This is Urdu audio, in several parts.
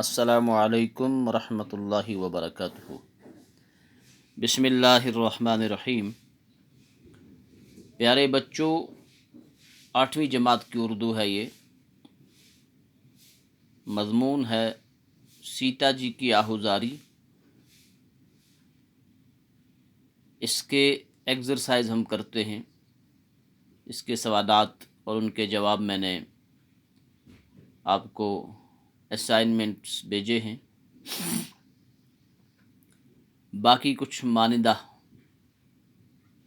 السلام علیکم ورحمۃ اللہ وبرکاتہ۔ بسم اللہ الرحمن الرحیم۔ پیارے بچوں، 8ویں جماعت کی اردو ہے یہ۔ مضمون ہے سیتا جی کی آہوزاری۔ اس کے ایکسرسائز ہم کرتے ہیں، اس کے سوالات اور ان کے جواب میں نے آپ کو اسائنمنٹس بھیجے ہیں۔ باقی کچھ مانندہ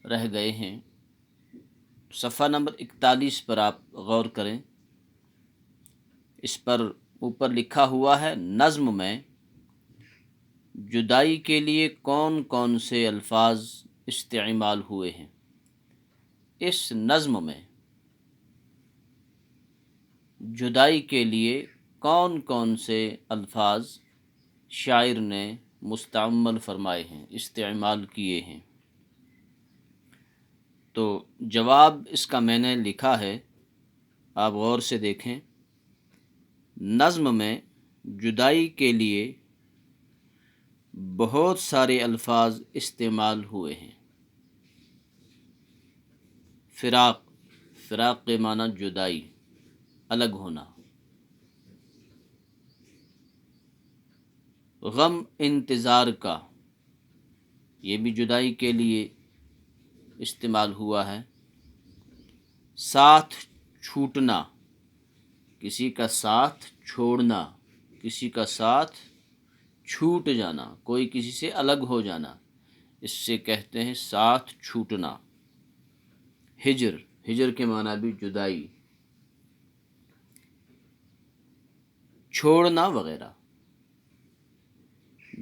رہ گئے ہیں۔ صفحہ نمبر 41 پر آپ غور کریں۔ اس پر اوپر لکھا ہوا ہے، نظم میں جدائی کے لیے کون کون سے الفاظ استعمال ہوئے ہیں۔ اس نظم میں جدائی کے لیے کون کون سے الفاظ شاعر نے مستعمل فرمائے ہیں، استعمال کیے ہیں۔ تو جواب اس کا میں نے لکھا ہے، آپ غور سے دیکھیں۔ نظم میں جدائی کے لیے بہت سارے الفاظ استعمال ہوئے ہیں۔ فراق کے معنی جدائی، الگ ہونا۔ غم انتظار کا، یہ بھی جدائی کے لیے استعمال ہوا ہے۔ ساتھ چھوٹنا، کسی کا ساتھ چھوڑنا، کسی کا ساتھ چھوٹ جانا، کوئی کسی سے الگ ہو جانا، اس سے کہتے ہیں ساتھ چھوٹنا۔ ہجر کے معنی بھی جدائی، چھوڑنا وغیرہ۔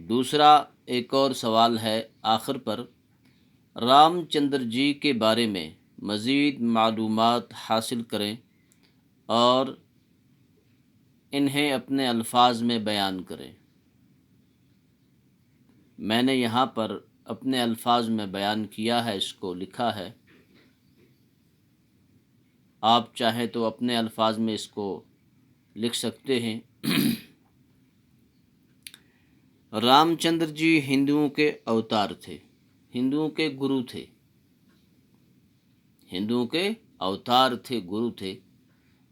دوسرا ایک اور سوال ہے آخر پر، رام چندر جی کے بارے میں مزید معلومات حاصل کریں اور انہیں اپنے الفاظ میں بیان کریں۔ میں نے یہاں پر اپنے الفاظ میں بیان کیا ہے، اس کو لکھا ہے۔ آپ چاہیں تو اپنے الفاظ میں اس کو لکھ سکتے ہیں۔ رام چندر جی ہندوؤں کے اوتار تھے، ہندوؤں کے گرو تھے، ہندوؤں کے اوتار تھے، گرو تھے۔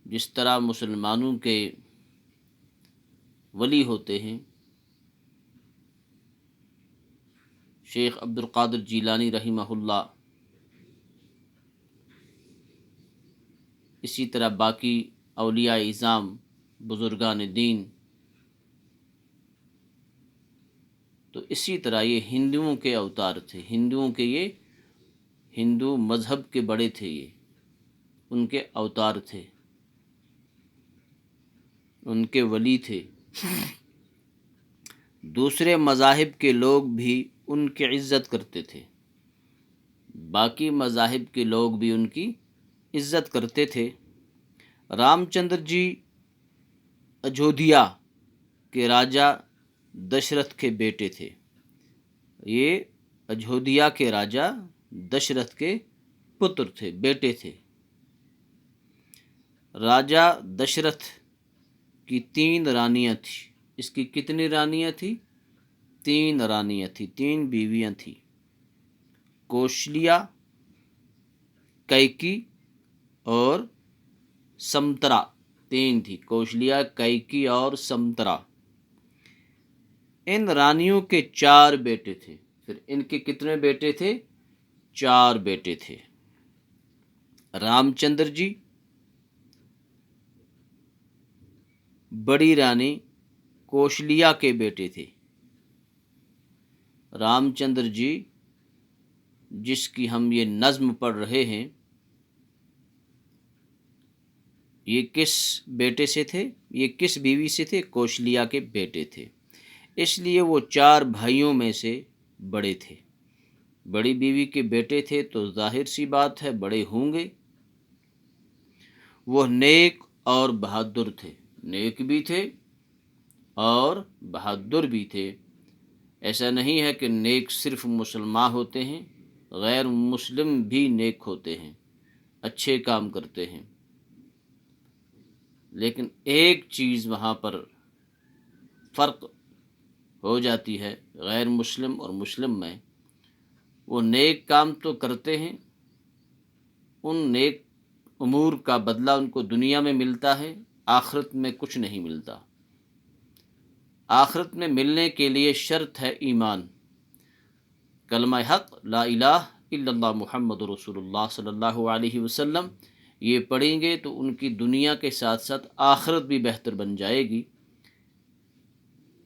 جس طرح مسلمانوں کے ولی ہوتے ہیں، شیخ عبد القادر جیلانی رحمہ اللہ، اسی طرح باقی اولیاء اعظام، بزرگان دین، تو اسی طرح یہ ہندوؤں کے اوتار تھے، ہندوؤں کے، یہ ہندو مذہب کے بڑے تھے، یہ ان کے اوتار تھے، ان کے ولی تھے۔ دوسرے مذاہب کے لوگ بھی ان کی عزت کرتے تھے، باقی مذاہب کے لوگ بھی ان کی عزت کرتے تھے۔ رام چندر جی اجودھیا کے راجا دشرتھ کے بیٹے تھے، یہ اجودھیا کے راجا دشرتھ کے پتر تھے، بیٹے تھے۔ راجا دشرتھ کی 3 رانیاں تھیں۔ اس کی کتنی رانیاں تھیں؟ 3 رانیاں تھیں، 3 بیویاں تھیں۔ کوشلیا، کیکی اور سمترا، 3 تھی، کوشلیا، کیکی اور سمترا۔ ان رانیوں کے 4 بیٹے تھے۔ پھر ان کے کتنے بیٹے تھے؟ 4 بیٹے تھے۔ رام چندر جی، بڑی رانی کوشلیا کے بیٹے تھے۔ رام چندر جی جس کی ہم یہ نظم پڑھ رہے ہیں، یہ کس بیٹے سے تھے؟ یہ کس بیوی سے تھے؟ کوشلیا کے بیٹے تھے۔ اس لیے وہ 4 بھائیوں میں سے بڑے تھے۔ بڑی بیوی کے بیٹے تھے تو ظاہر سی بات ہے بڑے ہوں گے۔ وہ نیک اور بہادر تھے، نیک بھی تھے اور بہادر بھی تھے۔ ایسا نہیں ہے کہ نیک صرف مسلمان ہوتے ہیں، غیر مسلم بھی نیک ہوتے ہیں، اچھے کام کرتے ہیں۔ لیکن ایک چیز وہاں پر فرق ہو جاتی ہے غیر مسلم اور مسلم میں، وہ نیک کام تو کرتے ہیں، ان نیک امور کا بدلہ ان کو دنیا میں ملتا ہے، آخرت میں کچھ نہیں ملتا۔ آخرت میں ملنے کے لیے شرط ہے ایمان، کلمہ حق لا الہ الا اللہ محمد رسول اللہ صلی اللہ علیہ وسلم یہ پڑھیں گے تو ان کی دنیا کے ساتھ ساتھ آخرت بھی بہتر بن جائے گی۔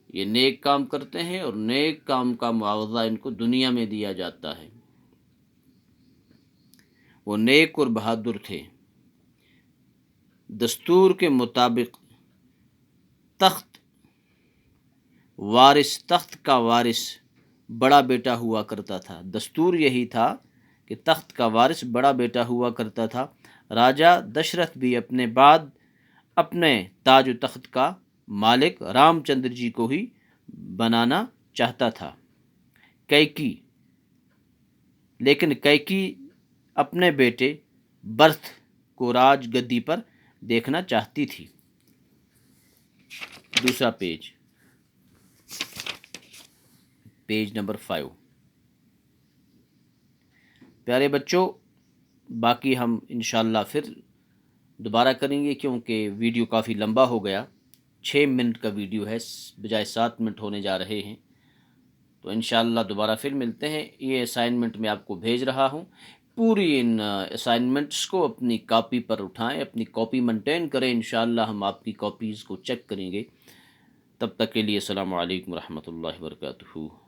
یہ نیک کام کرتے ہیں اور نیک کام کا معاوضہ ان کو دنیا میں دیا جاتا ہے۔ وہ نیک اور بہادر تھے۔ دستور کے مطابق تخت کا وارث بڑا بیٹا ہوا کرتا تھا۔ دستور یہی تھا کہ تخت کا وارث بڑا بیٹا ہوا کرتا تھا۔ راجا دشرتھ بھی اپنے بعد اپنے تاج و تخت کا مالک رام چندر جی کو ہی بنانا چاہتا تھا۔ لیکن کیکی اپنے بیٹے برتھ کو راج گدی پر دیکھنا چاہتی تھی۔ دوسرا پیج نمبر 5۔ پیارے بچوں، باقی ہم انشاءاللہ پھر دوبارہ کریں گے، کیونکہ ویڈیو کافی لمبا ہو گیا، 6 منٹ کا ویڈیو ہے بجائے 7 منٹ ہونے جا رہے ہیں، تو انشاءاللہ دوبارہ پھر ملتے ہیں۔ یہ اسائنمنٹ میں آپ کو بھیج رہا ہوں، پوری ان اسائنمنٹس کو اپنی کاپی پر اٹھائیں، اپنی کاپی مینٹین کریں، انشاءاللہ ہم آپ کی کاپیز کو چیک کریں گے۔ تب تک کے لیے السلام علیکم ورحمۃ اللہ وبرکاتہ۔